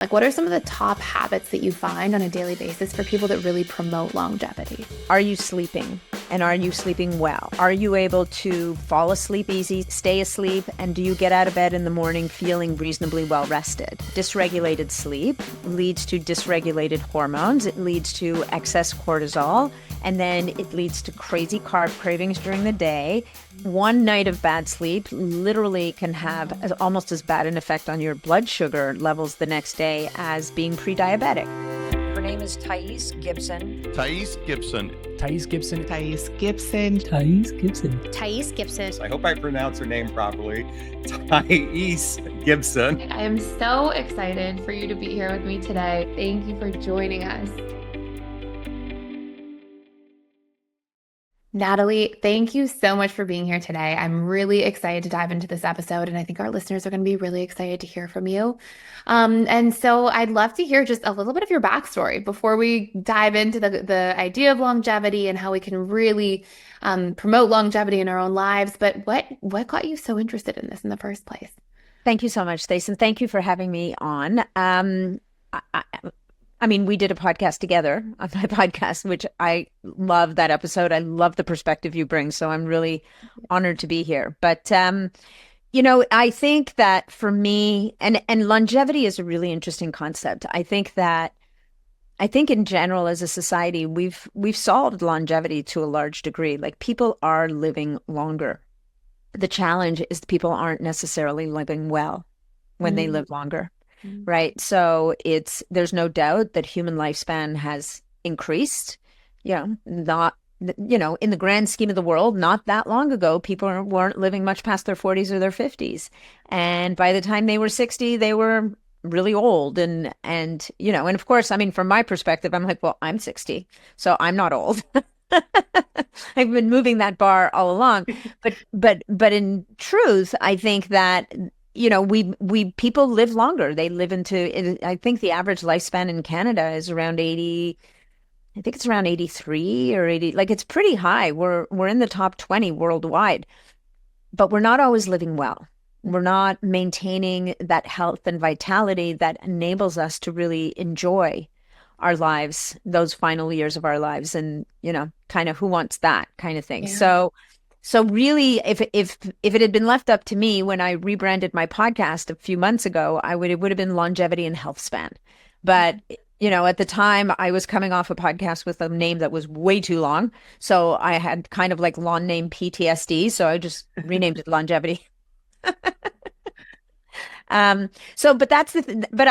Like, what are some of the top habits that you find on a daily basis for people that really promote longevity? Are you sleeping? And are you sleeping well? Are you able to fall asleep easy, stay asleep? And do you get out of bed in the morning feeling reasonably well rested? Dysregulated sleep leads to dysregulated hormones. It leads to excess cortisol. And then it leads to crazy carb cravings during the day. One night of bad sleep literally can have almost as bad an effect on your blood sugar levels the next day as being pre-diabetic. Her name is Thais Gibson. Thais Gibson. Thais Gibson. Thais Gibson. Thais Gibson. Thais Gibson. I hope I pronounce her name properly. Thais Gibson. I am so excited for you to be here with me today. Thank you for joining us. Nathalie, thank you so much for being here today. I'm really excited to dive into this episode, and I think our listeners are going to be really excited to hear from you. And so I'd love to hear just a little bit of your backstory before we dive into the idea of longevity and how we can really promote longevity in our own lives. But what got you so interested in this in the first place? Thank you so much, Stacey. Thank you for having me on. I mean, we did a podcast together on my podcast, which I love that episode. I love the perspective you bring. So I'm really honored to be here. But, I think that for me, and longevity is a really interesting concept. I think in general, as a society, we've solved longevity to a large degree. Like, people are living longer. The challenge is people aren't necessarily living well when they live longer. Right. So there's no doubt that human lifespan has increased, not, in the grand scheme of the world, not that long ago, people weren't living much past their 40s or their 50s. And by the time they were 60, they were really old. And of course, I mean, from my perspective, I'm like, well, I'm 60, so I'm not old. I've been moving that bar all along. But in truth, I think that we people live longer. They live I think the average lifespan in Canada is around 80. I think it's around 83 or 80. Like, it's pretty high. We're in the top 20 worldwide, but we're not always living well. We're not maintaining that health and vitality that enables us to really enjoy our lives, those final years of our lives. And, kind of, who wants that kind of thing. Yeah. So really, if it had been left up to me when I rebranded my podcast a few months ago, it would have been longevity and health span. But, at the time, I was coming off a podcast with a name that was way too long. So I had kind of like long name PTSD. So I just renamed it longevity. But I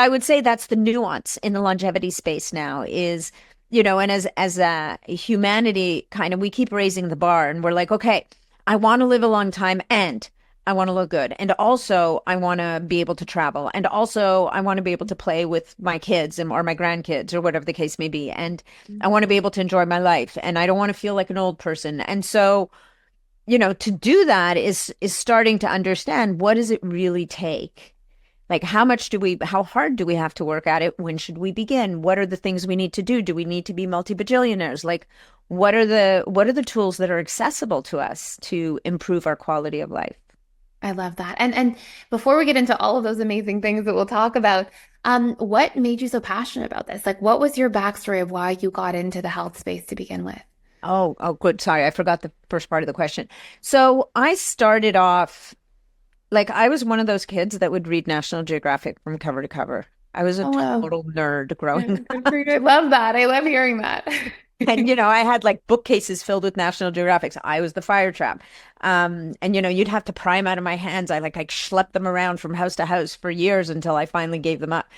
would say that's the nuance in the longevity space now is, and as a humanity, kind of, we keep raising the bar and we're like, okay, I want to live a long time and I want to look good. And also I want to be able to travel. And also I want to be able to play with my kids or my grandkids or whatever the case may be. And I want to be able to enjoy my life. And I don't want to feel like an old person. And so, to do that is starting to understand, what does it really take? Like, how hard do we have to work at it? When should we begin? What are the things we need to do? Do we need to be multi-bajillionaires? Like, what are the tools that are accessible to us to improve our quality of life? I love that. And before we get into all of those amazing things that we'll talk about, what made you so passionate about this? Like, what was your backstory of why you got into the health space to begin with? Oh, good. Sorry, I forgot the first part of the question. So I started off, like, I was one of those kids that would read National Geographic from cover to cover. I was a total nerd growing up. I love that. I love hearing that. And, I had like bookcases filled with National Geographics. I was the fire trap. And, you'd have to pry them out of my hands. I schlepped them around from house to house for years until I finally gave them up.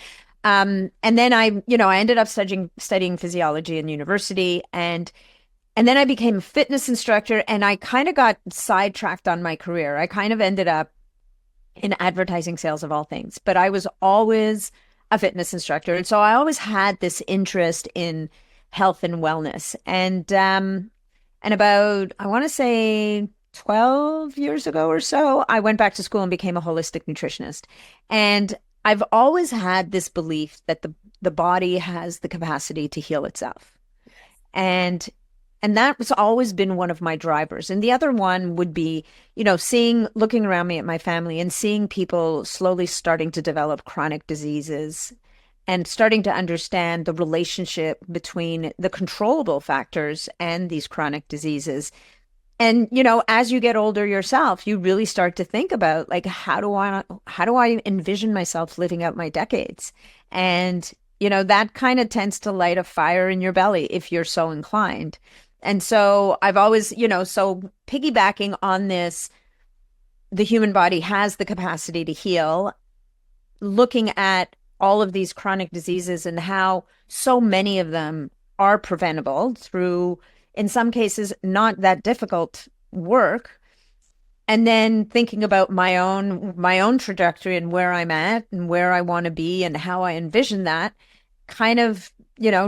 And then I ended up studying physiology in university. And then I became a fitness instructor, and I kind of got sidetracked on my career. I kind of ended up in advertising sales, of all things, but I was always a fitness instructor. And so I always had this interest in health and wellness. And about, I want to say 12 years ago or so, I went back to school and became a holistic nutritionist. And I've always had this belief that the body has the capacity to heal itself. And that was always been one of my drivers. And the other one would be, looking around me at my family and seeing people slowly starting to develop chronic diseases and starting to understand the relationship between the controllable factors and these chronic diseases. And, as you get older yourself, you really start to think about like, how do I envision myself living out my decades? And, that kind of tends to light a fire in your belly if you're so inclined. And so I've always, so piggybacking on this, the human body has the capacity to heal, looking at all of these chronic diseases and how so many of them are preventable through, in some cases, not that difficult work. And then thinking about my own trajectory and where I'm at and where I want to be and how I envision that kind of,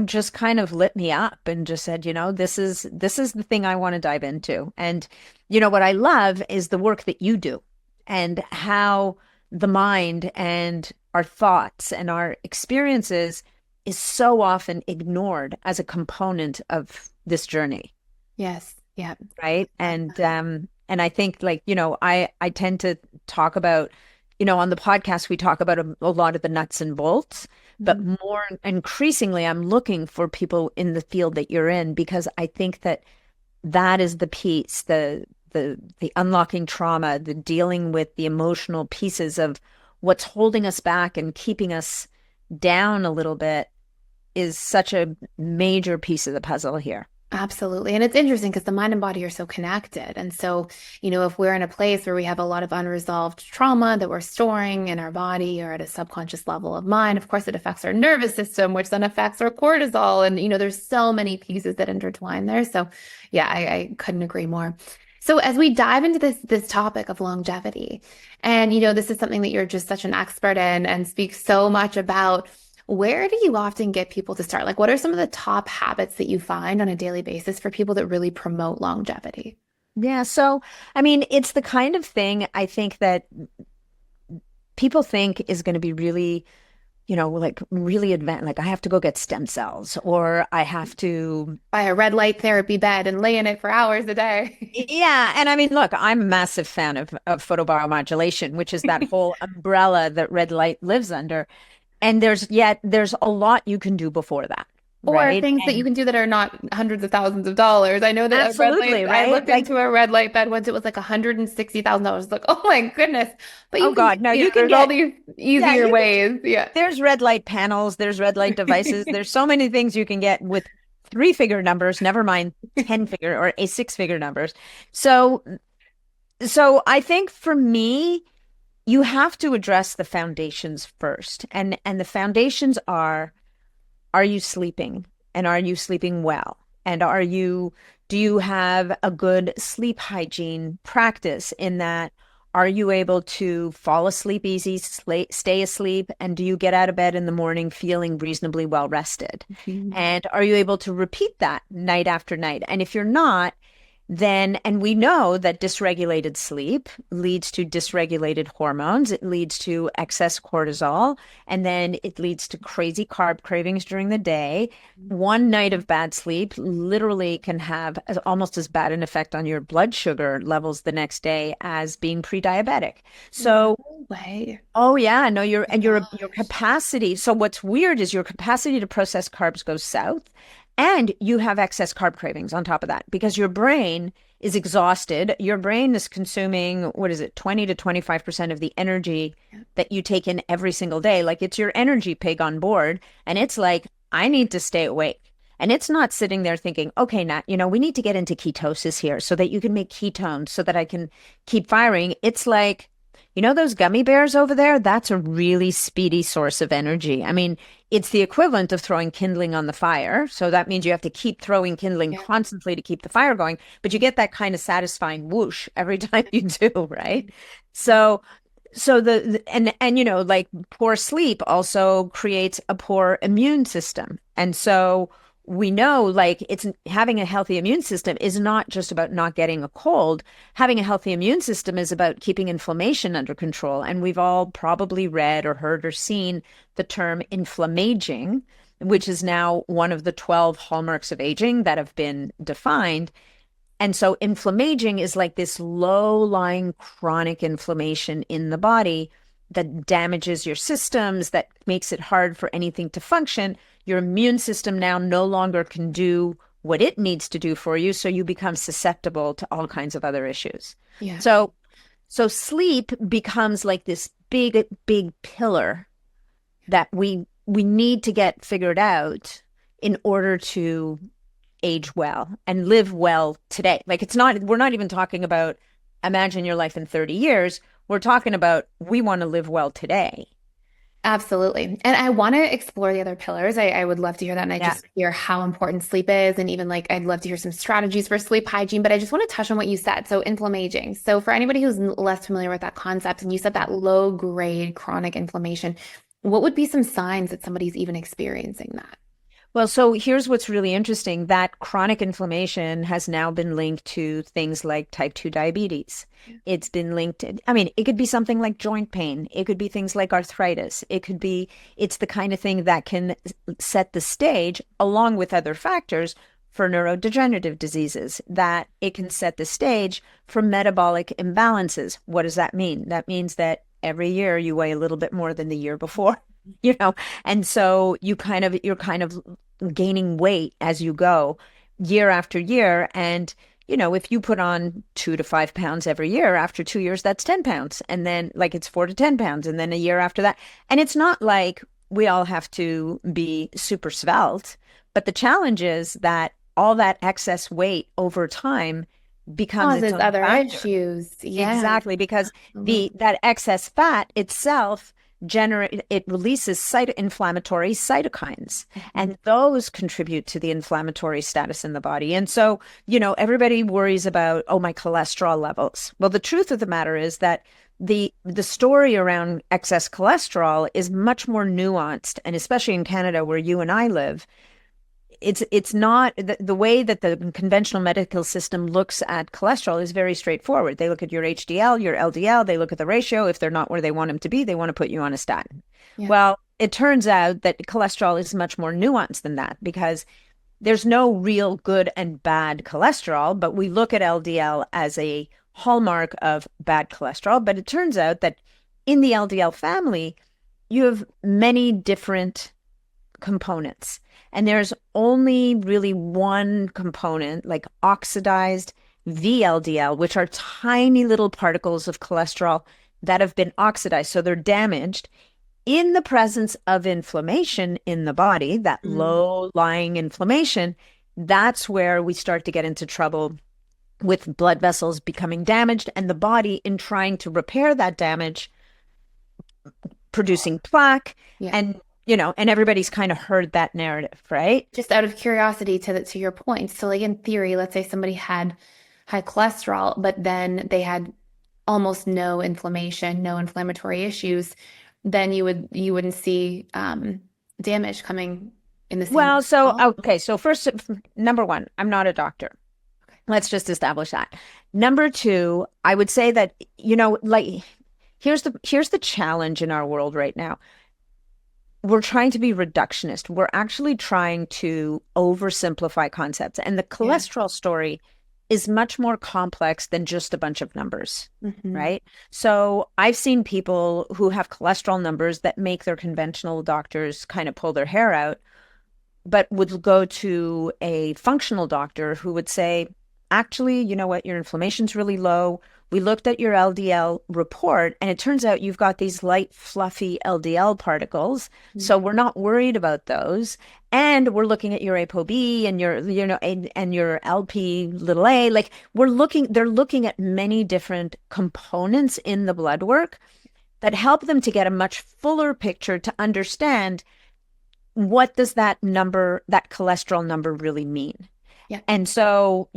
just kind of lit me up and just said, this is the thing I want to dive into. And, what I love is the work that you do and how the mind and our thoughts and our experiences is so often ignored as a component of this journey. Yes. Yeah. Right. And I think like, I tend to talk about, on the podcast, we talk about a lot of the nuts and bolts, but more increasingly, I'm looking for people in the field that you're in, because I think that is the piece, the unlocking trauma, the dealing with the emotional pieces of what's holding us back and keeping us down a little bit is such a major piece of the puzzle here. Absolutely. And it's interesting because the mind and body are so connected. And so, if we're in a place where we have a lot of unresolved trauma that we're storing in our body or at a subconscious level of mind, of course, it affects our nervous system, which then affects our cortisol. And, there's so many pieces that intertwine there. So, yeah, I couldn't agree more. So as we dive into this topic of longevity, and, this is something that you're just such an expert in and speak so much about. Where do you often get people to start? Like, what are some of the top habits that you find on a daily basis for people that really promote longevity? Yeah. So, I mean, it's the kind of thing I think that people think is going to be really, like really advanced. Like I have to go get stem cells or I have to buy a red light therapy bed and lay in it for hours a day. Yeah. And I mean, look, I'm a massive fan of photobiomodulation, which is that whole umbrella that red light lives under. And there's a lot you can do before that, Or right? things that you can do that are not hundreds of thousands of dollars. I know that Absolutely, I right? looked Like, into a red light bed once. It was like $160,000. Like, oh my goodness. But oh God, no, you can there's all get, these yeah, easier ways. Yeah. there's red light panels, there's red light devices. There's so many things you can get with 3-figure numbers, never mind 10-figure or a 6-figure numbers. So I think for me, you have to address the foundations first. And the foundations are you sleeping? And are you sleeping well? And do you have a good sleep hygiene practice in that? Are you able to fall asleep easy, stay asleep? And do you get out of bed in the morning feeling reasonably well rested? And are you able to repeat that night after night? And if you're not, and we know that dysregulated sleep leads to dysregulated hormones. It leads to excess cortisol, and then it leads to crazy carb cravings during the day. One night of bad sleep literally can have almost as bad an effect on your blood sugar levels the next day as being pre-diabetic. So, No way. oh yeah, no, your capacity. So what's weird is your capacity to process carbs goes south. And you have excess carb cravings on top of that because your brain is exhausted. Your brain is consuming, what is it, 20 to 25% of the energy that you take in every single day. Like it's your energy pig on board. And it's like, I need to stay awake. And it's not sitting there thinking, okay, Nat, we need to get into ketosis here so that you can make ketones so that I can keep firing. It's like, those gummy bears over there, that's a really speedy source of energy. I mean, it's the equivalent of throwing kindling on the fire. So that means you have to keep throwing kindling constantly to keep the fire going, but you get that kind of satisfying whoosh every time you do, right? So like poor sleep also creates a poor immune system. And so we know like it's having a healthy immune system is not just about not getting a cold. Having a healthy immune system is about keeping inflammation under control. And we've all probably read or heard or seen the term inflammaging, which is now one of the 12 hallmarks of aging that have been defined. And so inflammaging is like this low-lying chronic inflammation in the body that damages your systems, that makes it hard for anything to function, your immune system now no longer can do what it needs to do for you. So you become susceptible to all kinds of other issues. Yeah. So sleep becomes like this big, big pillar that we need to get figured out in order to age well and live well today. Like we're not even talking about imagine your life in 30 years. We're talking about we want to live well today. Absolutely. And I want to explore the other pillars. I would love to hear that. And I Yeah. just hear how important sleep is. And even like, I'd love to hear some strategies for sleep hygiene. But I just want to touch on what you said. So, inflammaging. So, for anybody who's less familiar with that concept, and you said that low grade chronic inflammation, what would be some signs that somebody's even experiencing that? Well, so here's what's really interesting. That chronic inflammation has now been linked to things like type 2 diabetes. Yeah. It's been linked to, I mean, it could be something like joint pain. It could be things like arthritis. It's the kind of thing that can set the stage along with other factors for neurodegenerative diseases, that it can set the stage for metabolic imbalances. What does that mean? That means that every year you weigh a little bit more than the year before. And so you're kind of gaining weight as you go year after year. And, if you put on 2 to 5 pounds every year, after 2 years, that's 10 pounds. And then like it's 4 to 10 pounds. And then a year after that. And it's not like we all have to be super svelte, but the challenge is that all that excess weight over time becomes its Causes own other factor. issues. Yeah. Exactly, because Absolutely. that excess fat itself releases inflammatory cytokines, and those contribute to the inflammatory status in the body. And so, everybody worries about, oh, my cholesterol levels. Well, the truth of the matter is that the story around excess cholesterol is much more nuanced, and especially in Canada where you and I live, it's not the way that the conventional medical system looks at cholesterol is very straightforward. They look at your HDL, your LDL, they look at the ratio. If they're not where they want them to be, they want to put you on a statin. Yeah. Well, it turns out that cholesterol is much more nuanced than that, because there's no real good and bad cholesterol, but we look at LDL as a hallmark of bad cholesterol. But it turns out that in the LDL family, you have many different components. And there's only really one component, like oxidized VLDL, which are tiny little particles of cholesterol that have been oxidized. So they're damaged in the presence of inflammation in the body, that low-lying inflammation. That's where we start to get into trouble with blood vessels becoming damaged and the body, in trying to repair that damage, producing plaque. Yeah. And everybody's kind of heard that narrative, right? Just out of curiosity to your point. So like in theory, let's say somebody had high cholesterol, but then they had almost no inflammation, no inflammatory issues, then you wouldn't see damage coming in the same. Well, so first, number one, I'm not a doctor. Okay. Let's just establish that. Number two, I would say that, here's the challenge in our world right now. We're trying to be reductionist. We're actually trying to oversimplify concepts. And the cholesterol story is much more complex than just a bunch of numbers, right? So I've seen people who have cholesterol numbers that make their conventional doctors kind of pull their hair out, but would go to a functional doctor who would say, actually, you know what, your inflammation's really low. We looked at your LDL report, and it turns out you've got these light, fluffy LDL particles. So we're not worried about those. And we're looking at your ApoB and your, and your LP little a. Like they're looking at many different components in the blood work that help them to get a much fuller picture to understand what does that cholesterol number really mean. Yeah. And so,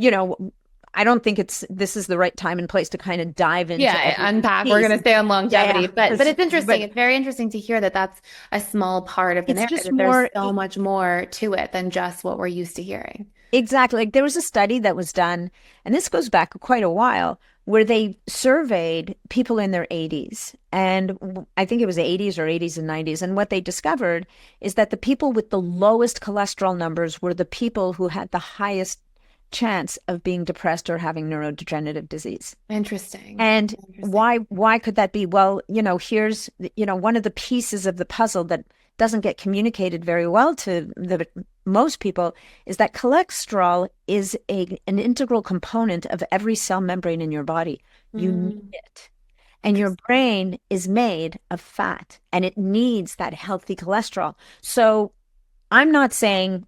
I don't think this is the right time and place to kind of dive into unpack. We're going to stay on longevity, but it's interesting. But it's very interesting to hear that that's a small part of the narrative. There's so much more to it than just what we're used to hearing. Exactly. Like there was a study that was done, and this goes back quite a while, where they surveyed people in their 80s. And I think it was 80s or 80s and 90s. And what they discovered is that the people with the lowest cholesterol numbers were the people who had the highest chance of being depressed or having neurodegenerative disease. Interesting. And Interesting. why could that be? Well, here's, one of the pieces of the puzzle that doesn't get communicated very well to most people is that cholesterol is an integral component of every cell membrane in your body. You need it. And your brain is made of fat and it needs that healthy cholesterol. So I'm not saying,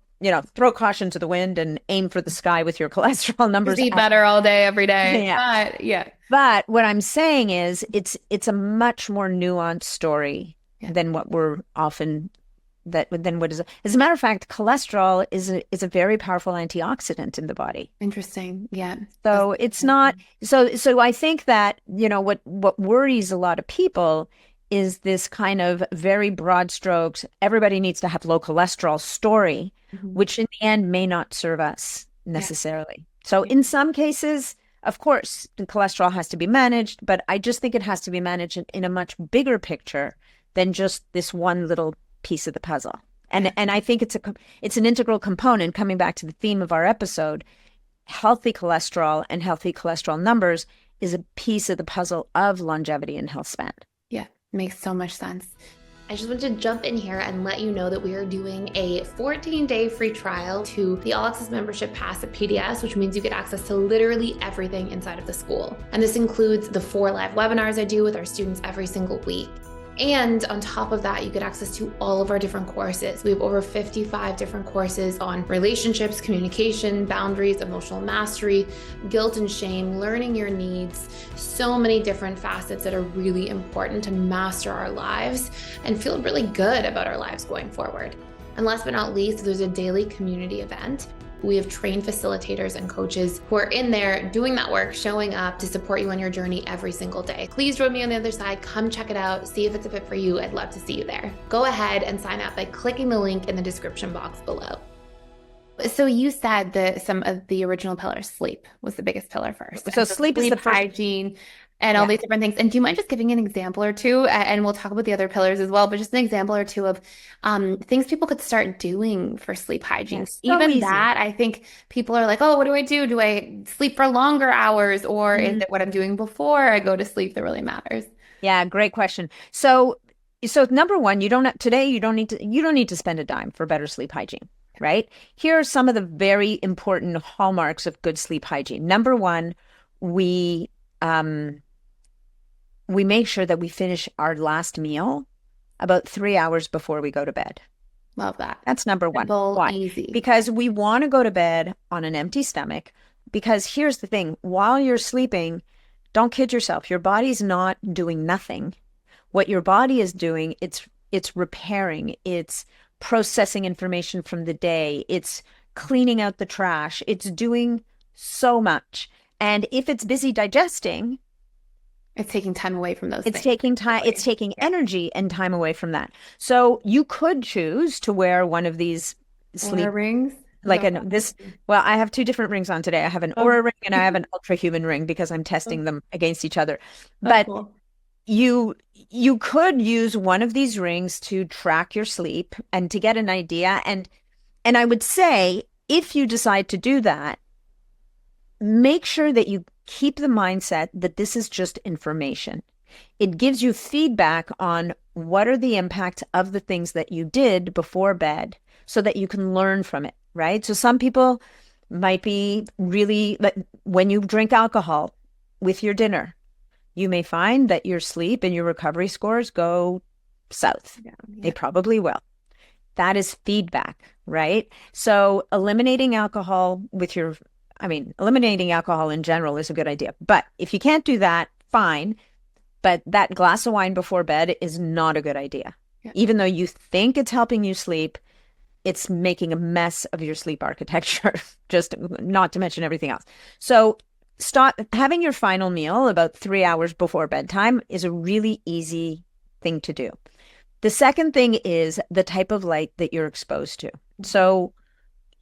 throw caution to the wind and aim for the sky with your cholesterol numbers. Just eat better all day, every day. Yeah. But yeah. But what I'm saying is it's a much more nuanced story than what we're often than what is. As a matter of fact, cholesterol is a very powerful antioxidant in the body. Interesting. Yeah. So it's not so I think that, what worries a lot of people is this kind of very broad strokes, everybody needs to have low cholesterol story, which in the end may not serve us necessarily. So in some cases, of course, the cholesterol has to be managed, but I just think it has to be managed in a much bigger picture than just this one little piece of the puzzle. And I think it's an integral component, coming back to the theme of our episode. Healthy cholesterol and healthy cholesterol numbers is a piece of the puzzle of longevity and health span. Yeah, makes so much sense. I just want to jump in here and let you know that we are doing a 14-day free trial to the All Access Membership Pass at PDS, which means you get access to literally everything inside of the school. And this includes the 4 live webinars I do with our students every single week. And on top of that, you get access to all of our different courses. We have over 55 different courses on relationships, communication, boundaries, emotional mastery, guilt and shame, learning your needs, so many different facets that are really important to master our lives and feel really good about our lives going forward. And last but not least, there's a daily community event. We have trained facilitators and coaches who are in there doing that work, showing up to support you on your journey every single day. Please join me on the other side. Come check it out. See if it's a fit for you. I'd love to see you there. Go ahead and sign up by clicking the link in the description box below. So you said that some of the original pillars, sleep was the biggest pillar first. So sleep is the first. Hygiene, and all these different things. And do you mind just giving an example or two? And we'll talk about the other pillars as well, but just an example or two of things people could start doing for sleep hygiene. Yes, so Even easy. that, I think people are like, oh, what do I do? Do I sleep for longer hours? Or is it what I'm doing before I go to sleep that really matters? Yeah, great question. So number one, you don't need to spend a dime for better sleep hygiene, right? Here are some of the very important hallmarks of good sleep hygiene. Number one, we make sure that we finish our last meal about 3 hours before we go to bed. Love that. That's number one. Simple, Why? easy. Because we want to go to bed on an empty stomach. Because here's the thing, while you're sleeping, don't kid yourself. Your body's not doing nothing. What your body is doing, it's repairing, it's processing information from the day, it's cleaning out the trash, it's doing so much. And if it's busy digesting, it's taking time away from those things. it's taking time, it's taking energy and time away from that. So you could choose to wear one of these sleep Oura rings. like well, I have 2 different rings on today. I have an Oura ring and I have an ultra human ring because I'm testing them against each other. But cool. you could use one of these rings to track your sleep and to get an idea. And I would say, if you decide to do that, make sure that you keep the mindset that this is just information. It gives you feedback on what are the impacts of the things that you did before bed so that you can learn from it, right? So some people might be really, when you drink alcohol with your dinner, you may find that your sleep and your recovery scores go south. Yeah. They probably will. That is feedback, right? So eliminating alcohol eliminating alcohol in general is a good idea. But if you can't do that, fine. But that glass of wine before bed is not a good idea. Yeah. Even though you think it's helping you sleep, it's making a mess of your sleep architecture, just not to mention everything else. So stop having your final meal about 3 hours before bedtime is a really easy thing to do. The second thing is the type of light that you're exposed to. So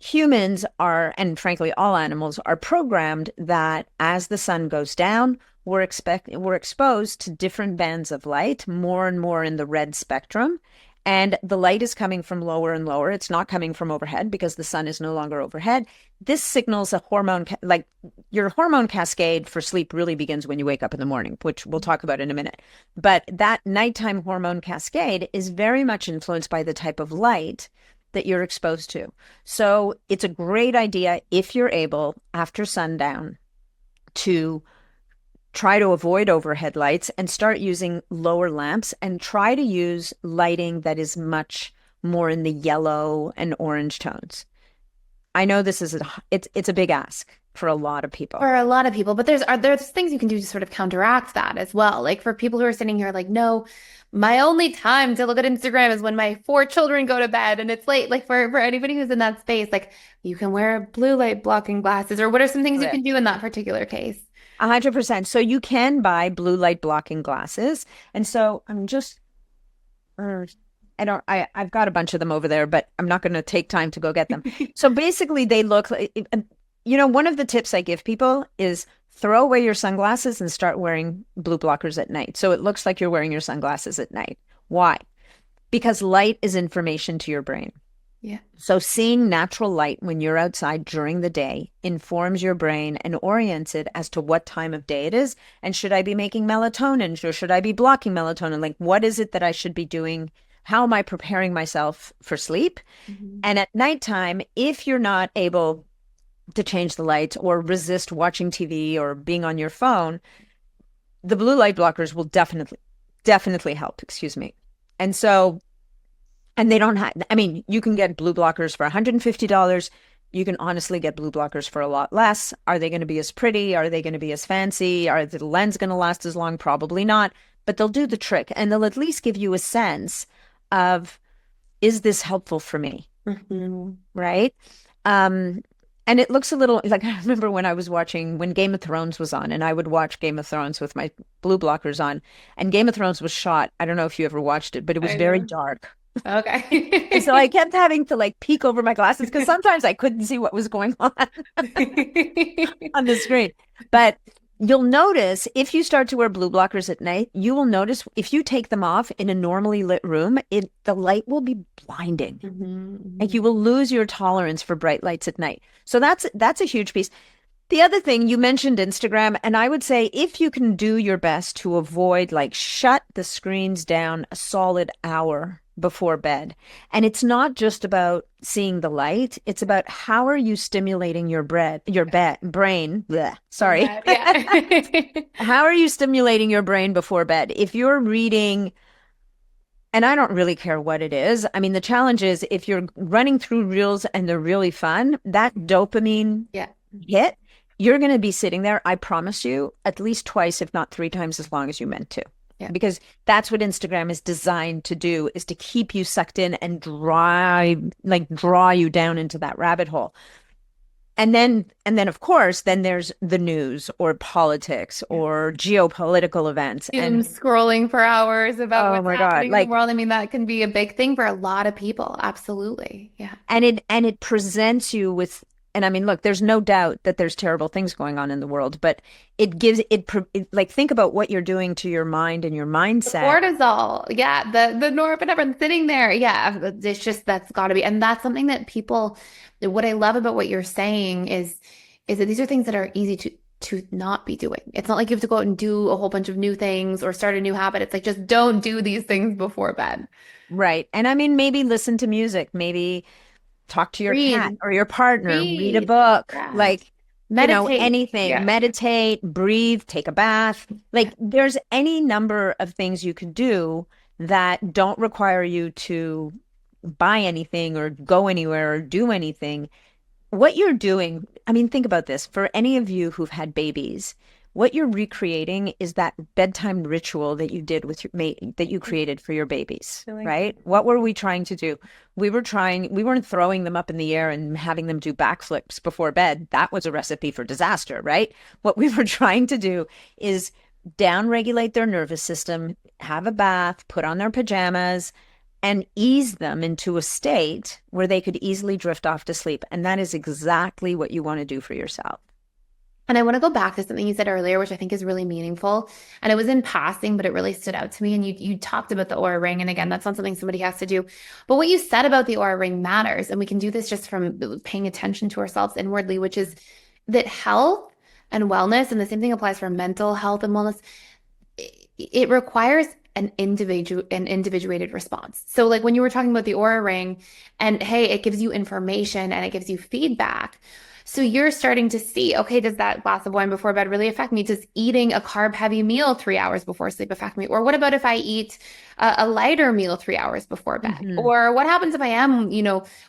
humans are, and frankly, all animals are programmed that as the sun goes down, we're exposed to different bands of light, more and more in the red spectrum. and the light is coming from lower and lower. It's not coming from overhead because the sun is no longer overhead. This signals a hormone, like your hormone cascade for sleep really begins when you wake up in the morning, which we'll talk about in a minute. But that nighttime hormone cascade is very much influenced by the type of light that you're exposed to. So it's a great idea if you're able after sundown to try to avoid overhead lights and start using lower lamps and try to use lighting that is much more in the yellow and orange tones. I know this is it's a big ask for a lot of people. For a lot of people, but there's things you can do to sort of counteract that as well. Like for people who are sitting here like, no, my only time to look at Instagram is when my 4 children go to bed and it's late. Like for anybody who's in that space, like you can wear blue light blocking glasses, or what are some things you can do in that particular case? 100%. So you can buy blue light blocking glasses. And so I'm just, I've got a bunch of them over there, but I'm not going to take time to go get them. So basically they look like, one of the tips I give people is throw away your sunglasses and start wearing blue blockers at night. So it looks like you're wearing your sunglasses at night. Why? Because light is information to your brain. Yeah. So seeing natural light when you're outside during the day informs your brain and orients it as to what time of day it is. And should I be making melatonin, or should I be blocking melatonin? Like, what is it that I should be doing? How am I preparing myself for sleep? Mm-hmm. And at nighttime, if you're not able to change the lights or resist watching TV or being on your phone, the blue light blockers will definitely help, excuse me. And so, and they don't have, you can get blue blockers for $150. You can honestly get blue blockers for a lot less. Are they going to be as pretty? Are they going to be as fancy? Are the lens going to last as long? Probably not, but they'll do the trick, and they'll at least give you a sense of, is this helpful for me? Mm-hmm. Right? And it looks a little like, I remember when Game of Thrones was on, and I would watch Game of Thrones with my blue blockers on, and Game of Thrones was shot. I don't know if you ever watched it, but it was very dark. Okay. And so I kept having to like peek over my glasses because sometimes I couldn't see what was going on on the screen. But you'll notice if you start to wear blue blockers at night, you will notice if you take them off in a normally lit room, the light will be blinding. Mm-hmm. Like you will lose your tolerance for bright lights at night. So that's a huge piece. The other thing, you mentioned Instagram, and I would say if you can do your best to avoid, like, shut the screens down a solid hour before bed. And it's not just about seeing the light. It's about how are you stimulating your brain. Bleh, sorry. Yeah. How are you stimulating your brain before bed? If you're reading, and I don't really care what it is. I mean, the challenge is if you're running through reels and they're really fun, that dopamine hit, you're going to be sitting there, I promise you, at least twice, if not 3 times as long as you meant to. Yeah. Because that's what Instagram is designed to do, is to keep you sucked in and draw you down into that rabbit hole. And then of course, then there's the news or politics or geopolitical events. And scrolling for hours about what's happening in the world. I mean, that can be a big thing for a lot of people. Absolutely. Yeah. And it presents you with, and I mean, look, there's no doubt that there's terrible things going on in the world, but it gives like, think about what you're doing to your mind and your mindset. Cortisol. Yeah. The norepinephrine sitting there. Yeah. It's just, that's got to be. And that's something that what I love about what you're saying is that these are things that are easy to not be doing. It's not like you have to go out and do a whole bunch of new things or start a new habit. It's like, just don't do these things before bed. Right. And I mean, maybe listen to music, maybe talk to your cat or your partner, read a book, like, meditate. Anything, meditate, breathe, take a bath. Like, there's any number of things you could do that don't require you to buy anything or go anywhere or do anything. What you're doing, I mean, think about this. For any of you who've had babies, what you're recreating is that bedtime ritual that you did with your mate, that you created for your babies, right? What were we trying to do? We weren't throwing them up in the air and having them do backflips before bed. That was a recipe for disaster, right? What we were trying to do is downregulate their nervous system, have a bath, put on their pajamas, and ease them into a state where they could easily drift off to sleep. And that is exactly what you want to do for yourself. And I want to go back to something you said earlier, which I think is really meaningful. And it was in passing, but it really stood out to me. And you talked about the aura ring. And again, that's not something somebody has to do. But what you said about the aura ring matters. And we can do this just from paying attention to ourselves inwardly, which is that health and wellness, and the same thing applies for mental health and wellness, it requires an individuated response. So like when you were talking about the aura ring and hey, it gives you information and it gives you feedback. So you're starting to see, okay, does that glass of wine before bed really affect me? Does eating a carb heavy meal 3 hours before sleep affect me? Or what about if I eat a lighter meal 3 hours before bed? Mm-hmm. Or what happens if I am,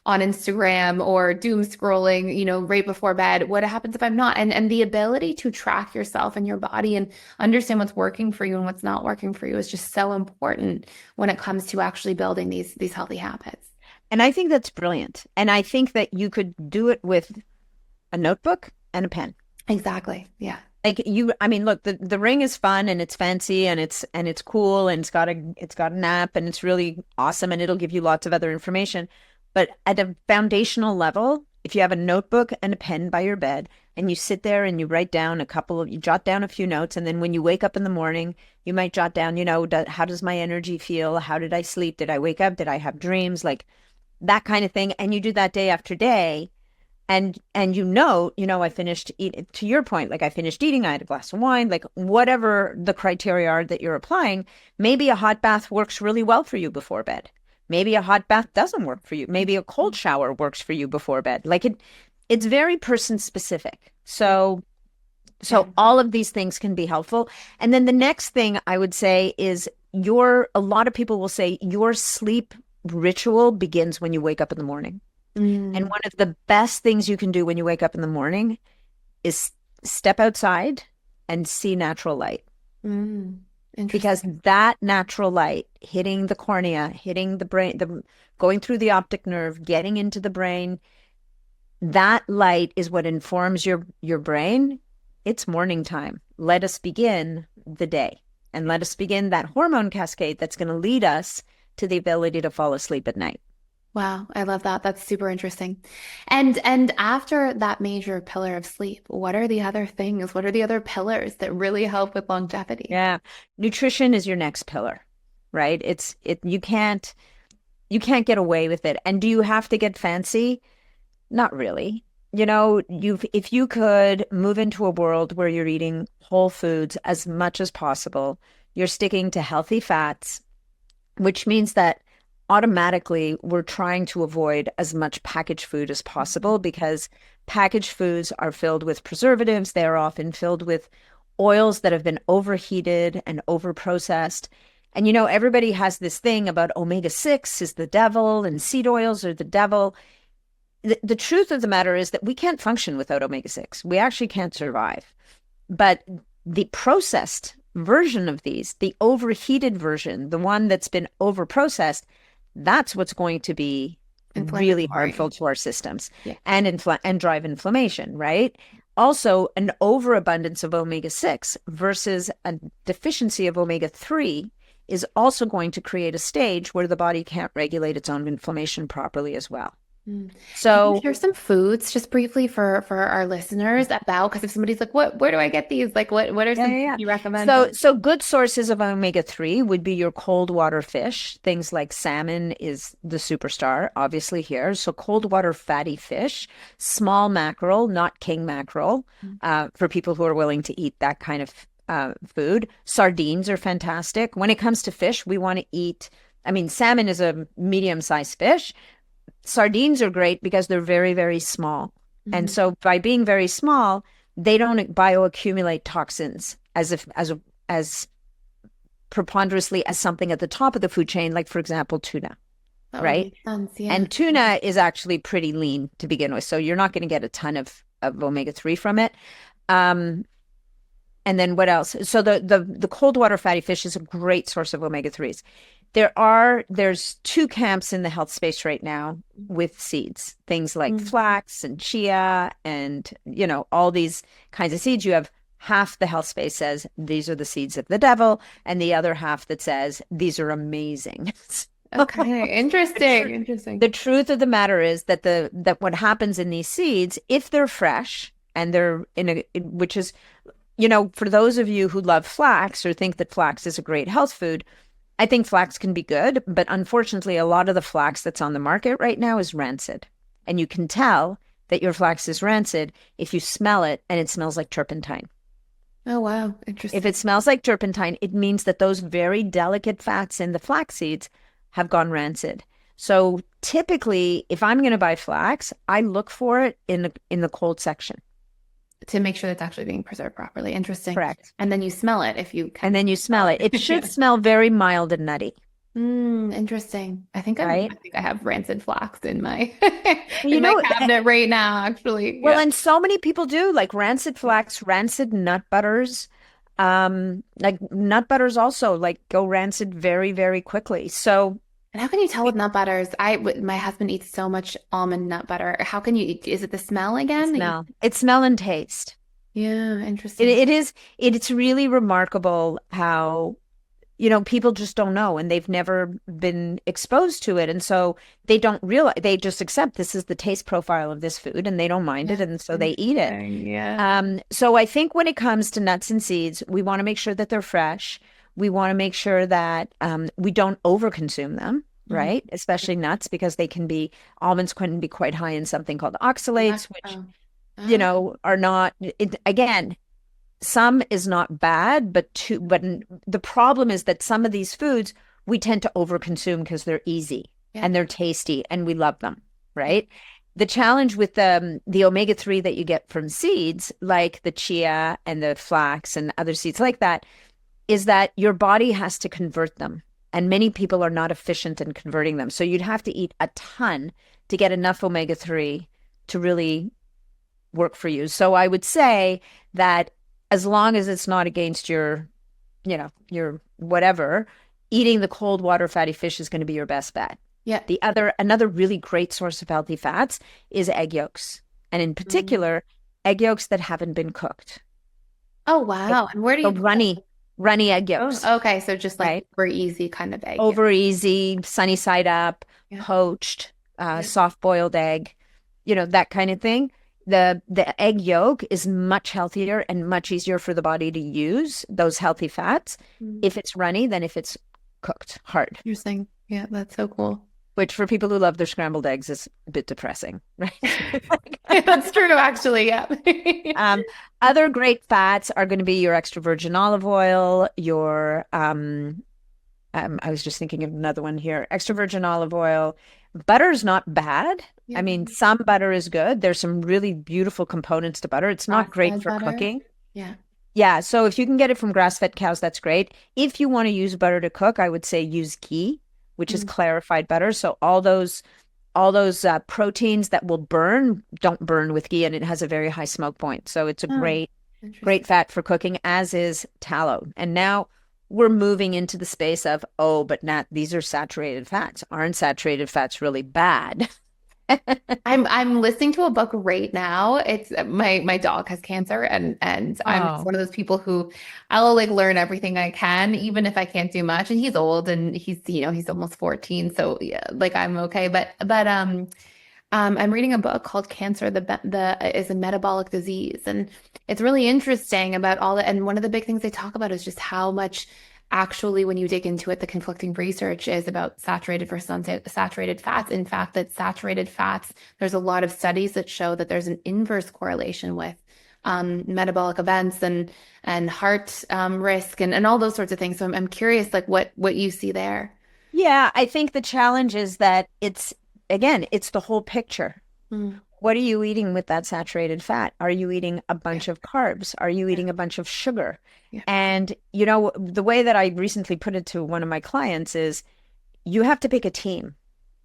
on Instagram or doom scrolling, right before bed? What happens if I'm not? And the ability to track yourself and your body and understand what's working for you and what's not working for you is just so important when it comes to actually building these healthy habits. And I think that's brilliant. And I think that you could do it with a notebook and a pen. Exactly. Yeah. Like I mean, look, the ring is fun and it's fancy and it's cool and it's got an app and it's really awesome and it'll give you lots of other information. But at a foundational level, if you have a notebook and a pen by your bed and you sit there and you write down you jot down a few notes, and then when you wake up in the morning, you might jot down, how does my energy feel? How did I sleep? Did I wake up? Did I have dreams? Like that kind of thing. And you do that day after day. And I finished eating, to your point, like I finished eating, I had a glass of wine, like whatever the criteria are that you're applying, maybe a hot bath works really well for you before bed. Maybe a hot bath doesn't work for you. Maybe a cold shower works for you before bed. Like it's very person specific. So all of these things can be helpful. And then the next thing I would say is a lot of people will say your sleep ritual begins when you wake up in the morning. And one of the best things you can do when you wake up in the morning is step outside and see natural light. Because that natural light hitting the cornea, hitting the brain, going through the optic nerve, getting into the brain, that light is what informs your brain. It's morning time. Let us begin the day and let us begin that hormone cascade that's going to lead us to the ability to fall asleep at night. Wow, I love that. That's super interesting. And after that major pillar of sleep, what are the other things? What are the other pillars that really help with longevity? Yeah. Nutrition is your next pillar, right? You can't get away with it. And do you have to get fancy? Not really. If you could move into a world where you're eating whole foods as much as possible, you're sticking to healthy fats, which means that automatically we're trying to avoid as much packaged food as possible because packaged foods are filled with preservatives. They are often filled with oils that have been overheated and overprocessed. And everybody has this thing about omega-6 is the devil and seed oils are the devil. The truth of the matter is that we can't function without omega-6. We actually can't survive. But the processed version of these, the overheated version, the one that's been overprocessed, that's what's going to be really harmful to our systems and drive inflammation, right? Also, an overabundance of omega-6 versus a deficiency of omega-3 is also going to create a stage where the body can't regulate its own inflammation properly as well. So here's some foods just briefly for our listeners about, because if somebody's like, where do I get these? Like what are some you recommend? So good sources of omega-3 would be your cold water fish. Things like salmon is the superstar, obviously here. So cold water fatty fish, small mackerel, not king mackerel, for people who are willing to eat that kind of food. Sardines are fantastic. When it comes to fish, we want to eat, salmon is a medium-sized fish. Sardines are great because they're very, very small. And so by being very small, they don't bioaccumulate toxins as preponderously as something at the top of the food chain, like, for example, tuna, right? Makes sense, yeah. And tuna is actually pretty lean to begin with. So you're not going to get a ton of omega-3 from it. And then what else? So the cold water fatty fish is a great source of omega-3s. There's two camps in the health space right now with seeds, things like flax and chia and, all these kinds of seeds. You have half the health space says these are the seeds of the devil, and the other half that says these are amazing. Okay, interesting. The truth of the matter is that what happens in these seeds, if they're fresh, and they're which is, for those of you who love flax or think that flax is a great health food, I think flax can be good, but unfortunately, a lot of the flax that's on the market right now is rancid. And you can tell that your flax is rancid if you smell it and it smells like turpentine. Oh, wow. If Interesting. it smells like turpentine, it means that those very delicate fats in the flax seeds have gone rancid. So typically, if I'm going to buy flax, I look for it in the cold section. To make sure it's actually being preserved properly. Interesting. Correct. And then you smell it if you And can then you smell it. It should Yeah. smell very mild and nutty, Interesting. I think right? I think I have rancid flax in my You in my know, cabinet right now, actually. well, Yeah. and so many people do, like rancid flax, rancid nut butters. Like nut butters also like go rancid very, very quickly. So And how can you tell with nut butters? My husband eats so much almond nut butter. How can you, is it the smell again that you, it's smell and taste. yeah, It, interesting. it is, it's really remarkable how, people just don't know and they've never been exposed to it. And so they don't realize, they just accept this is the taste profile of this food and they don't mind it. Yeah, And so they eat it. interesting. Yeah. So I think when it comes to nuts and seeds, we want to make sure that they're fresh. We want to make sure that we don't overconsume them, Mhm. right? Especially nuts, because almonds can be quite high in something called oxalates, which, Oh. Oh. are not, again, some is not bad, but the problem is that some of these foods we tend to overconsume because they're easy Yeah. and they're tasty and we love them, right? The challenge with the omega-3 that you get from seeds, like the chia and the flax and other seeds like that, is that your body has to convert them. And many people are not efficient in converting them. So you'd have to eat a ton to get enough omega-3 to really work for you. So I would say that as long as it's not against your whatever, eating the cold water fatty fish is going to be your best bet. Yeah. Another really great source of healthy fats is egg yolks. And in particular, egg yolks that haven't been cooked. Oh, Like, wow. And where do so you put runny egg that? yolks, Oh, okay. So just like right? super easy kind of egg. Over easy, sunny side up, Yeah. poached, Yeah. soft boiled egg, that kind of thing. The egg yolk is much healthier and much easier for the body to use those healthy fats if it's runny than if it's cooked hard, Interesting. Yeah, that's so cool. which for people who love their scrambled eggs is a bit depressing, right? That's true, actually. Yeah. Other great fats are going to be your extra virgin olive oil, your I was just thinking of another one here, extra virgin olive oil. Butter's not bad. Yeah. I mean, some butter is good. There's some really beautiful components to butter. It's not great Grass-fed for butter. cooking. Yeah. Yeah, so if you can get it from grass-fed cows, that's great. If you want to use butter to cook, I would say use ghee, which is clarified butter. So all those proteins that will burn don't burn with ghee, and it has a very high smoke point. So it's a Oh, great interesting. fat for cooking, as is tallow. And now we're moving into the space of, oh, but Nat, these are saturated fats. Aren't saturated fats really bad? I'm listening to a book right now. It's my dog has cancer and I'm just Oh. one of those people who I'll like learn everything I can, even if I can't do much. And he's old and he's almost 14. So yeah, like I'm okay. But I'm reading a book called Cancer, the is a metabolic disease. And it's really interesting about all that. And one of the big things they talk about is just how much actually, when you dig into it, the conflicting research is about saturated versus unsaturated fats. In fact, that saturated fats, there's a lot of studies that show that there's an inverse correlation with metabolic events and heart risk and all those sorts of things. So I'm curious, like what you see there. Yeah, I think the challenge is that it's the whole picture. Mm. What are you eating with that saturated fat? Are you eating a bunch of carbs? Are you eating a bunch of sugar? Yeah. And, the way that I recently put it to one of my clients is you have to pick a team.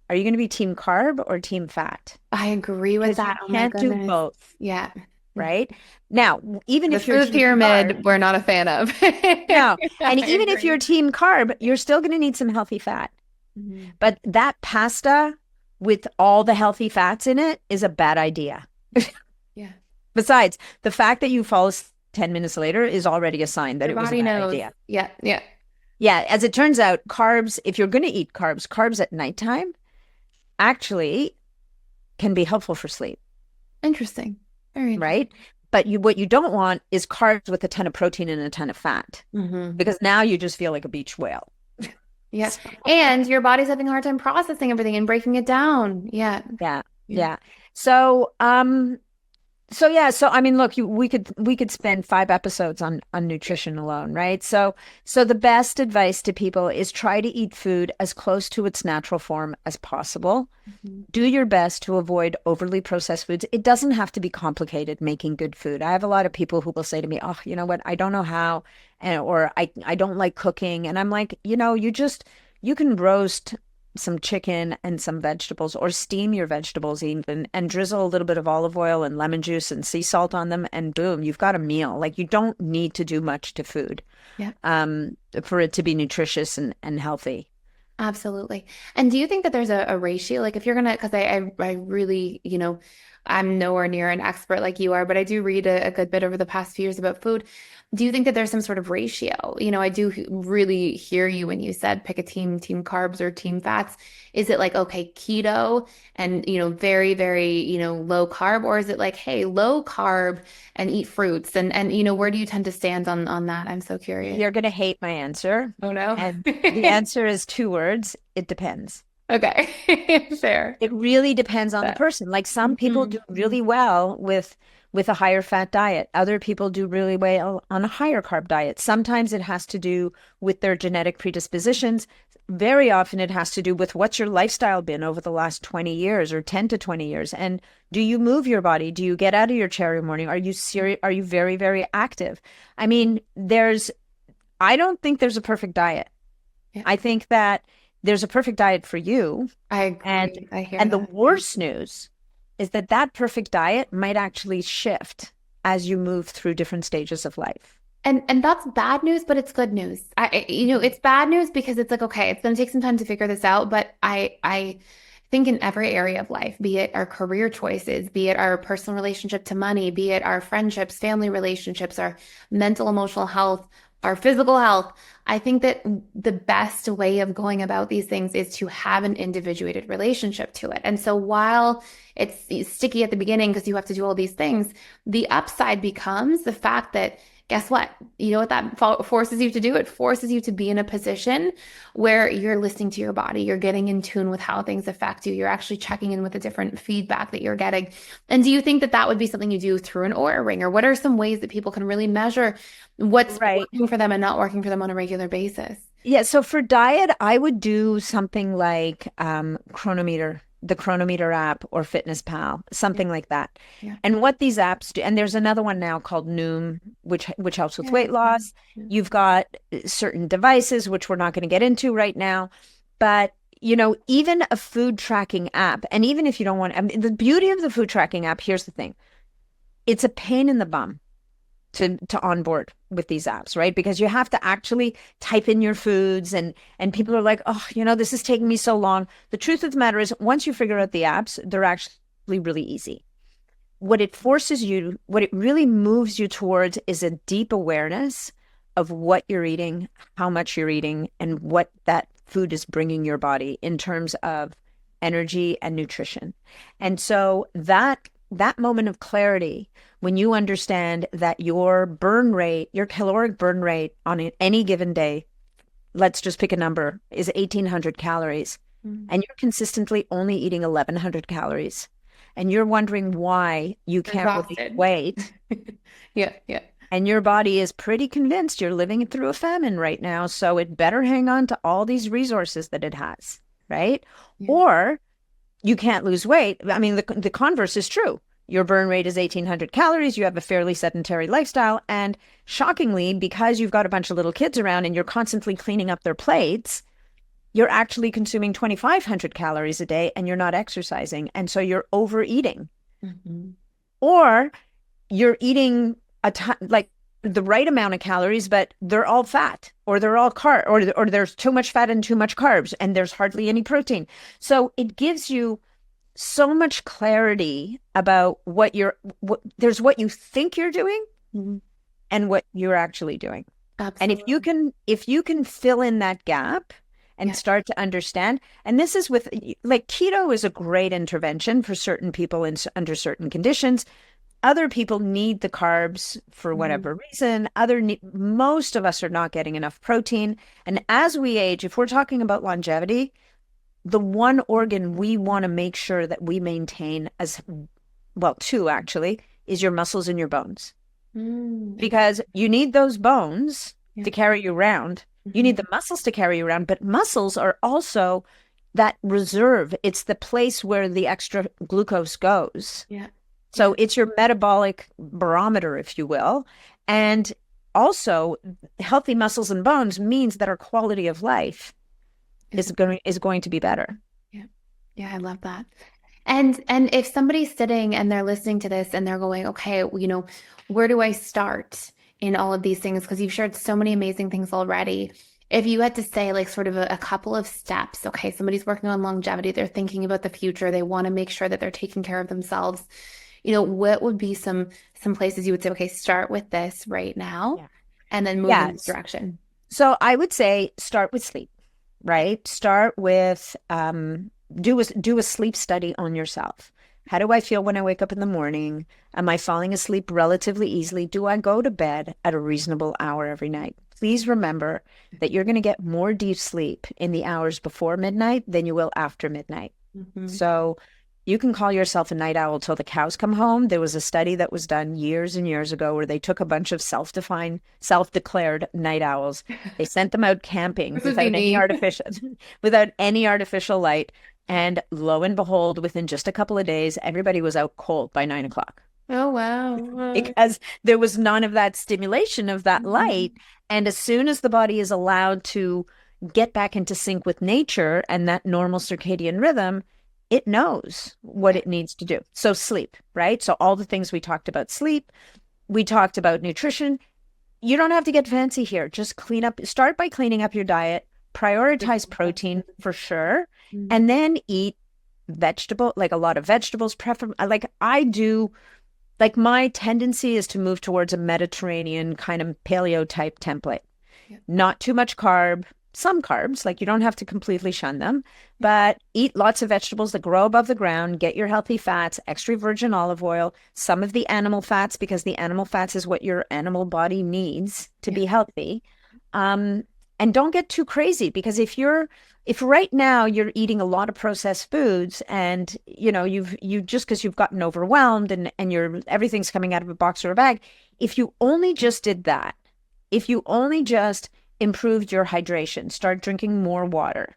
Are you going to be team carb or team fat? I agree with that. Oh You my can't do goodness. both, Yeah. right? Now, even The if you're food team pyramid, carb, we're not a fan of. no, and I even if agree. you're team carb, you're still going to need some healthy fat. Mhm. But that pasta with all the healthy fats in it is a bad idea. Yeah. Besides, the fact that you fall 10 minutes later is already a sign that Your it was a body bad knows. idea. Yeah. Yeah. Yeah, as it turns out, carbs, if you're going to eat carbs at nighttime actually can be helpful for sleep, Interesting. Very interesting. right? But what you don't want is carbs with a ton of protein and a ton of fat, Hmm. because now you just feel like a beach whale. Yeah. And your body's having a hard time processing everything and breaking it down. Yeah. Yeah, Yeah. yeah. So, so I mean, look, we could spend 5 episodes on nutrition alone, right? So the best advice to people is try to eat food as close to its natural form as possible. Mhm. Do your best to avoid overly processed foods. It doesn't have to be complicated making good food. I have a lot of people who will say to me, "Oh, you know what? I don't know how," or I don't like cooking. And I'm like, you can roast some chicken and some vegetables, or steam your vegetables even, and drizzle a little bit of olive oil and lemon juice and sea salt on them, and boom, you've got a meal. Like, you don't need to do much to food Yeah. for it to be nutritious and healthy. Absolutely. And do you think that there's a ratio? Like if you're gonna, because I really, I'm nowhere near an expert like you are, but I do read a good bit over the past few years about food. Do you think that there's some sort of ratio? I do really hear you when you said pick a team carbs or team fats. Is it like, okay, keto and, very, very, low carb, or is it like, hey, low carb and eat fruits? And where do you tend to stand on that? I'm so curious. You're going to hate my answer. Oh no. And the answer is 2 words. It depends. Okay. Fair. It really depends on the Fair. person. Like, some people do Mhm. really well with a higher fat diet. Other people do really well on a higher carb diet. Sometimes it has to do with their genetic predispositions. Very often it has to do with what's your lifestyle been over the last 20 years or 10 to 20 years. And do you move your body? Do you get out of your chair every morning? Are you serious? Are you very, very active? I mean, I don't think there's a perfect diet. Yeah. I think that there's a perfect diet for you. I And agree. I hear and the that. worst news is that perfect diet might actually shift as you move through different stages of life. And that's bad news, but it's good news. It's bad news because it's like, okay, it's going to take some time to figure this out, but I think in every area of life, be it our career choices, be it our personal relationship to money, be it our friendships, family relationships, our mental, emotional health, our physical health, I think that the best way of going about these things is to have an individuated relationship to it. And so while it's sticky at the beginning because you have to do all these things, the upside becomes the fact that guess what? You know what that forces you to do? It forces you to be in a position where you're listening to your body, you're getting in tune with how things affect you, you're actually checking in with the different feedback that you're getting. And do you think that that would be something you do through an Oura ring? Or what are some ways that people can really measure what's Right. working for them and not working for them on a regular basis? Yeah. So for diet, I would do something like Chronometer, the Chronometer app, or Fitness Pal, something like that. Yeah. And what these apps do, and there's another one now called Noom, which helps with Yeah. weight loss. Yeah. You've got certain devices, which we're not going to get into right now, but even a food tracking app, and even if you don't want, I mean, the beauty of the food tracking app, here's the thing, it's a pain in the bum to onboard with these apps, right? Because you have to actually type in your foods, and people are like, oh, this is taking me so long. The truth of the matter is, once you figure out the apps, they're actually really easy. What it really moves you towards is a deep awareness of what you're eating, how much you're eating, and what that food is bringing your body in terms of energy and nutrition. And so that moment of clarity, when you understand that your burn rate, your caloric burn rate on any given day, let's just pick a number, is 1,800 calories, and you're consistently only eating 1,100 calories, and you're wondering why you can't lose Exhausted. weight, Yeah. Yeah. and your body is pretty convinced you're living through a famine right now, so it better hang on to all these resources that it has, right? Yeah. Or you can't lose weight. I mean, the converse is true. Your burn rate is 1,800 calories. You have a fairly sedentary lifestyle. And shockingly, because you've got a bunch of little kids around and you're constantly cleaning up their plates, you're actually consuming 2,500 calories a day and you're not exercising. And so you're overeating. Mhm. Or you're eating like the right amount of calories, but they're all fat, or they're all or there's too much fat and too much carbs, and there's hardly any protein. So it gives you so much clarity about what you think you're doing Mhm. and what you're actually doing. And Absolutely. if you can fill in that gap and Yeah. start to understand, and this is with, like, keto is a great intervention for certain people under certain conditions. other people need the carbs for whatever reason. Most of us are not getting enough protein. And as we age, if we're talking about longevity, the one organ we want to make sure that we maintain as well, two actually, is your muscles and your bones. Because you need those bones to carry you around. You need the muscles to carry you around, but muscles are also that reserve. It's the place where the extra glucose goes. So it's your metabolic barometer, if you will. And also, healthy muscles and bones means that our quality of life is going to be better. Yeah, I love that. And if somebody's sitting and they're listening to this and they're going, okay, where do I start in all of these things? Because you've shared so many amazing things already. If you had to say like sort of a couple of steps, okay, somebody's working on longevity, they're thinking about the future, they want to make sure that they're taking care of themselves. What would be some places you would say, okay, start with this right now and then move in this direction? So I would say start with sleep, right? Start with do a sleep study on yourself. How do I feel when I wake up in the morning? Am I falling asleep relatively easily? Do I go to bed at a reasonable hour every night? Please remember that you're going to get more deep sleep in the hours before midnight than you will after midnight. So you can call yourself a night owl till the cows come home. There was a study that was done years and years ago where they took a bunch of self-declared night owls. They sent them out camping without any artificial light. And lo and behold, within just a couple of days, everybody was out cold by 9 o'clock. Oh, wow. Because there was none of that stimulation of that light. And as soon as the body is allowed to get back into sync with nature and that normal circadian rhythm, it knows what it needs to do. So sleep, right? So all the things we talked about, sleep, we talked about nutrition. You don't have to get fancy here. Just start by cleaning up your diet, prioritize protein for sure, and then eat like a lot of vegetables, like I do. Like my tendency is to move towards a Mediterranean kind of paleo type template. Not too much some carbs, like you don't have to completely shun them, but eat lots of vegetables that grow above the ground, get your healthy fats, extra virgin olive oil, some of the animal fats, because the animal fats is what your animal body needs to be healthy. And don't get too crazy, because if right now you're eating a lot of processed foods and because you've gotten overwhelmed and everything's coming out of a box or a bag, if you only just did that, if you only just improved your hydration, start drinking more water.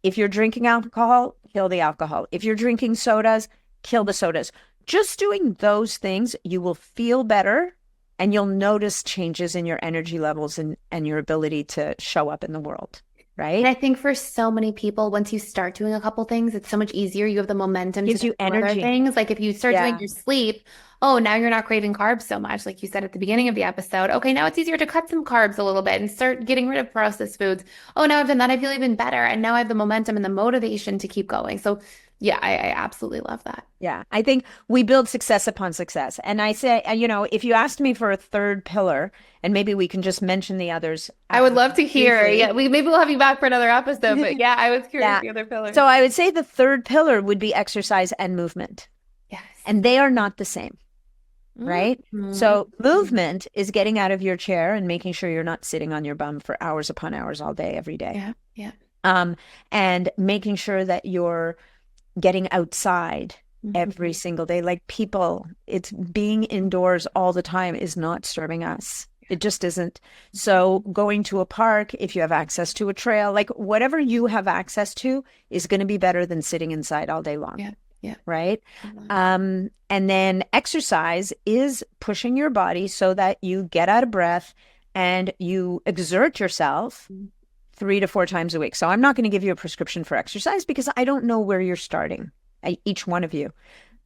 If you're drinking alcohol, kill the alcohol. If you're drinking sodas, kill the sodas. Just doing those things, you will feel better. And you'll notice changes in your energy levels and your ability to show up in the world, right? And I think for so many people, once you start doing a couple things, it's so much easier. You have the momentum Gives to you do other energy. things. Like if you start doing your sleep, now you're not craving carbs so much. Like you said at the beginning of the episode, okay, now it's easier to cut some carbs a little bit and start getting rid of processed foods. Oh, now I've done that. I feel even better. And now I have the momentum and the motivation to keep going. So yeah, I absolutely love that. Yeah, I think we build success upon success. And I say, if you asked me for a third pillar, and maybe we can just mention the others. I would love to hear. Yeah, maybe we'll have you back for another episode. But yeah, I was curious the other pillar. So I would say the third pillar would be exercise and movement. Yes. And they are not the same, right? So movement is getting out of your chair and making sure you're not sitting on your bum for hours upon hours all day, every day. Yeah. And making sure that you're getting outside every single day. Like it's being indoors all the time is not serving us. It just isn't. So going to a park, if you have access to a trail, like whatever you have access to is going to be better than sitting inside all day long. Yeah. Right. And then exercise is pushing your body so that you get out of breath and you exert yourself 3 to 4 times a week. So I'm not going to give you a prescription for exercise because I don't know where you're starting, each one of you.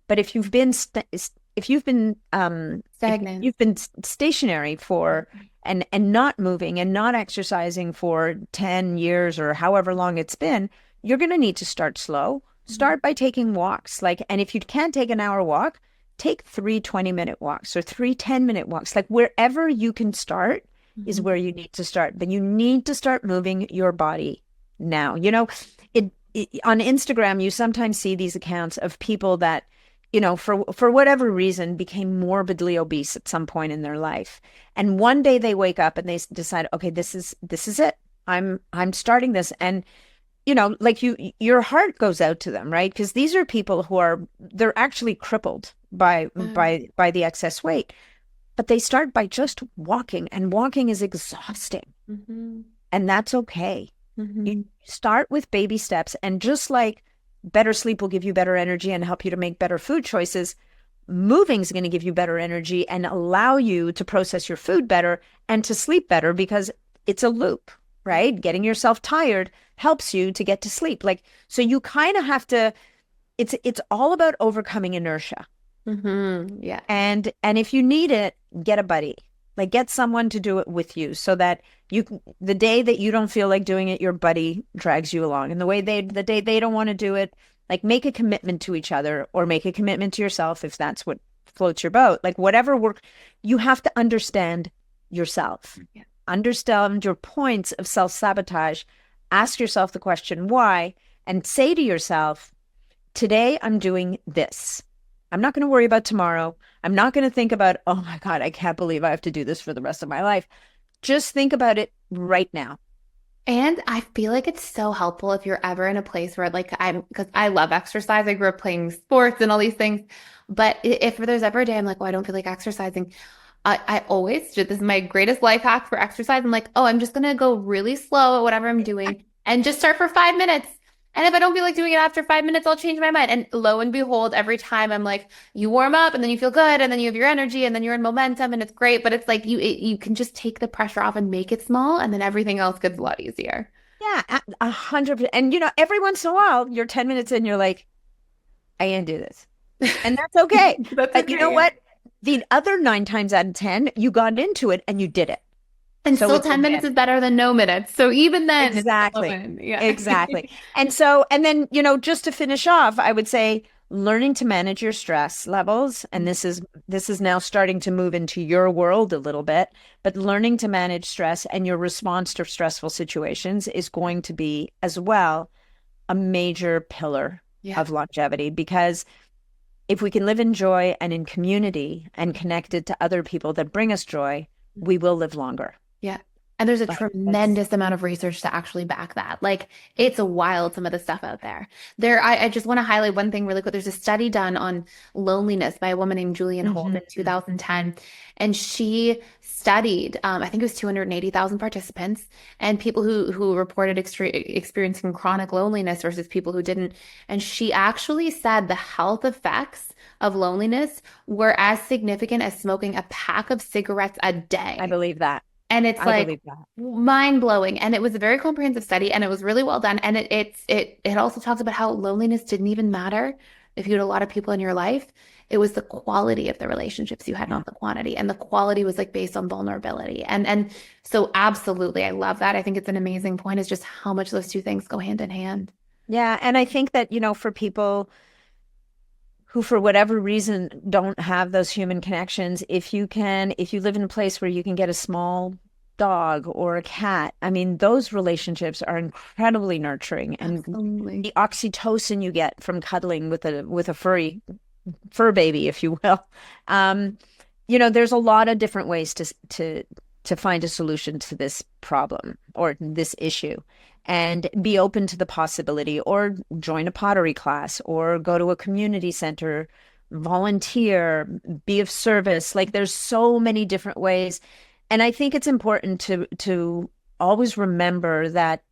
But if you've been stagnant, if you've been stationary for and not moving and not exercising for 10 years or however long it's been, you're going to need to start slow. Start by taking walks. And if you can't take an hour walk, take 3 20-minute walks or 3 10-minute walks. Like wherever you can start is where you need to start. But you need to start moving your body now. On Instagram, you sometimes see these accounts of people that for whatever reason, became morbidly obese at some point in their life. And one day they wake up and they decide, okay, this is it. I'm starting this. And like your heart goes out to them, right? Because these are people they're actually crippled by the excess weight, but they start by just walking, and walking is exhausting, Mm-hmm. and that's okay. Mm-hmm. You start with baby steps, and just like better sleep will give you better energy and help you to make better food choices, moving is going to give you better energy and allow you to process your food better and to sleep better, because it's a loop, right? Getting yourself tired helps you to get to sleep. Like, so you kind of have to, it's all about overcoming inertia. Mm-hmm. Yeah. And if you need it, get a buddy. Like, get someone to do it with you, so that the day that you don't feel like doing it, your buddy drags you along. And the day they don't want to do it, like, make a commitment to each other, or make a commitment to yourself if that's what floats your boat. Like, whatever work, you have to understand yourself. Yeah. Understand your points of self-sabotage. Ask yourself the question, why? And say to yourself, today I'm doing this. I'm not going to worry about tomorrow. I'm not going to think about, oh my God, I can't believe I have to do this for the rest of my life. Just think about it right now. And I feel like it's so helpful if you're ever in a place where, like, because I love exercise. I grew up playing sports and all these things. But if there's ever a day I'm like, oh, I don't feel like exercising, I always do. This is my greatest life hack for exercise. I'm like, oh, I'm just going to go really slow at whatever I'm doing and just start for 5 minutes. And if I don't feel like doing it after 5 minutes, I'll change my mind. And lo and behold, every time I'm like, you warm up and then you feel good and then you have your energy and then you're in momentum and it's great. But it's like you can just take the pressure off and make it small, and then everything else gets a lot easier. Yeah, 100%. And every once in a while, you're 10 minutes in, you're like, I can't do this. And that's okay. That's But you okay, know yeah. what? The other 9 times out of 10, you got into it and you did it. And So still it's a 10 minutes win. is better than no minutes. So even then, it's still a Exactly. win. Yeah. Exactly. And then, just to finish off, I would say learning to manage your stress levels. And this is now starting to move into your world a little bit, but learning to manage stress and your response to stressful situations is going to be as well a major pillar Yeah. of longevity, because if we can live in joy and in community and connected to other people that bring us joy, we will live longer. Yeah. And there's a Like, tremendous amount of research to actually back that. Like, it's wild, some of the stuff out there. I just want to highlight one thing really quick. There's a study done on loneliness by a woman named Julian Holt in 2010. And she studied, I think it was 280,000 participants, and people who reported experiencing chronic loneliness versus people who didn't. And she actually said the health effects of loneliness were as significant as smoking a pack of cigarettes a day. I believe that. And it's I like believe that. mind blowing. And it was a very comprehensive study, and it was really well done. And it also talks about how loneliness didn't even matter if you had a lot of people in your life. It was the quality of the relationships you had, not the quantity. And the quality was like based on vulnerability. And so absolutely, I love that. I think it's an amazing point, is just how much those two things go hand in hand. Yeah. And I think that, for people who, for whatever reason, don't have those human connections, if you live in a place where you can get a small dog or a cat, I mean, those relationships are incredibly nurturing. And Absolutely. the oxytocin you get from cuddling with a fur baby, if you will. There's a lot of different ways to find a solution to this problem or this issue, and be open to the possibility, or join a pottery class, or go to a community center, volunteer, be of service. Like, there's so many different ways. And I think it's important to always remember that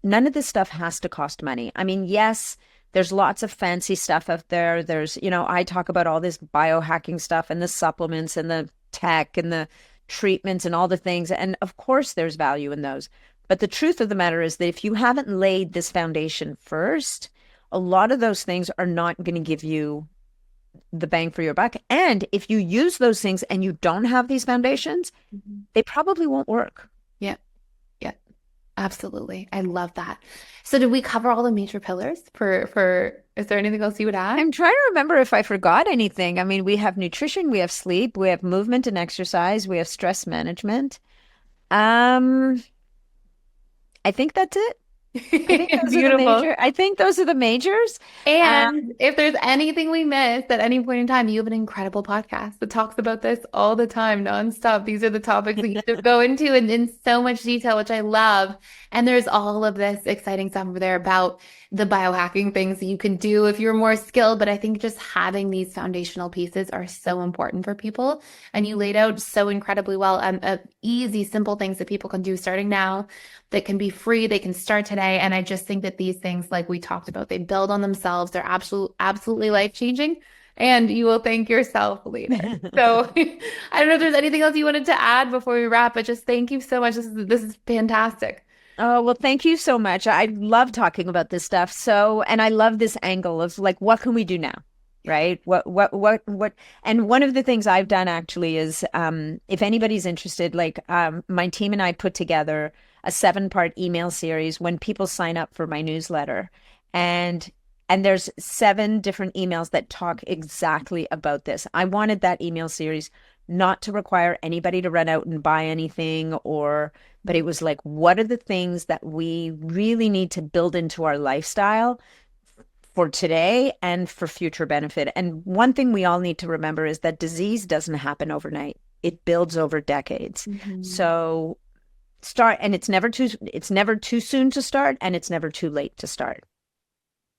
none of this stuff has to cost money. I mean, yes, there's lots of fancy stuff out there. There's, I talk about all this biohacking stuff and the supplements and the tech and the treatments and all the things. And of course, there's value in those. But the truth of the matter is that if you haven't laid this foundation first, a lot of those things are not going to give you the bang for your buck. And if you use those things and you don't have these foundations, they probably won't work. Yeah. Yeah. Absolutely. I love that. So did we cover all the major pillars is there anything else you would add? I'm trying to remember if I forgot anything. I mean, we have nutrition, we have sleep, we have movement and exercise, we have stress management. I think that's it. I think those are the Beautiful. major. I think those are the majors. And if there's anything we missed at any point in time, you have an incredible podcast that talks about this all the time, nonstop. These are the topics that you just go into in so much detail, which I love. And there's all of this exciting stuff over there about the biohacking things that you can do if you're more skilled. But I think just having these foundational pieces are so important for people. And you laid out so incredibly well, easy, simple things that people can do starting now that can be free. They can start today. And I just think that these things, like we talked about, they build on themselves. They're absolutely life-changing. And you will thank yourself later. So I don't know if there's anything else you wanted to add before we wrap, but just thank you so much. This is fantastic. Oh, well, thank you so much. I love talking about this stuff. So, and I love this angle of like, what can we do now? Right? And one of the things I've done actually is, if anybody's interested, like, my team and I put together a 7-part email series when people sign up for my newsletter. And there's 7 different emails that talk exactly about this. I wanted that email series not to require anybody to run out and buy anything, but it was like, what are the things that we really need to build into our lifestyle for today and for future benefit? And one thing we all need to remember is that disease doesn't happen overnight. It builds over decades. So start, and it's never too soon to start, and it's never too late to start.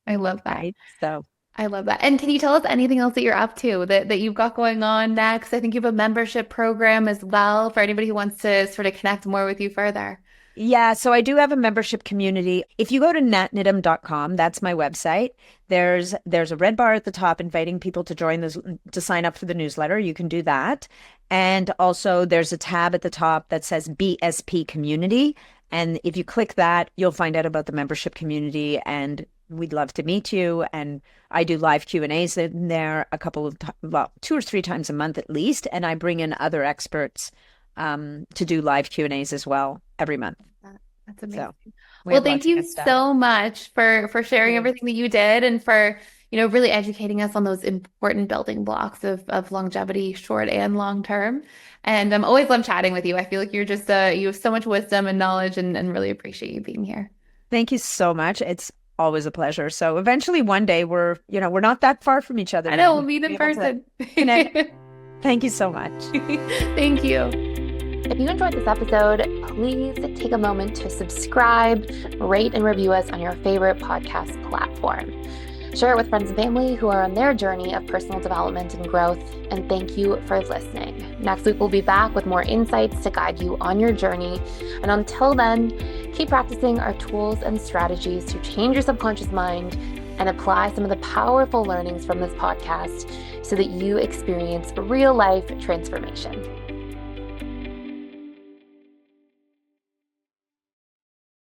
I love that. Right? So I love that. And can you tell us anything else that you're up to that you've got going on next? I think you have a membership program as well for anybody who wants to sort of connect more with you further. yeah, so I do have a membership community. If you go to natniddam.com, that's my website. There's a red bar at the top inviting people to to sign up for the newsletter. You can do that. And also there's a tab at the top that says BSP community. And if you click that, you'll find out about the membership community, and we'd love to meet you. And I do live Q&As in there 2 or 3 times a month at least. And I bring in other experts to do live Q&As as well every month. That's amazing. So Well, thank you so much for sharing everything that you did and for, really educating us on those important building blocks of longevity, short and long term. And I'm always love chatting with you. I feel like you're just you have so much wisdom and knowledge, and really appreciate you being here. Thank you so much. It's always a pleasure. So eventually one day we're not that far from each other. I know, we'll meet in person. Connect. Thank you so much. Thank you. If you enjoyed this episode, please take a moment to subscribe, rate, and review us on your favorite podcast platform. Share it with friends and family who are on their journey of personal development and growth, and thank you for listening. Next week, we'll be back with more insights to guide you on your journey. And until then, keep practicing our tools and strategies to change your subconscious mind and apply some of the powerful learnings from this podcast so that you experience real life transformation.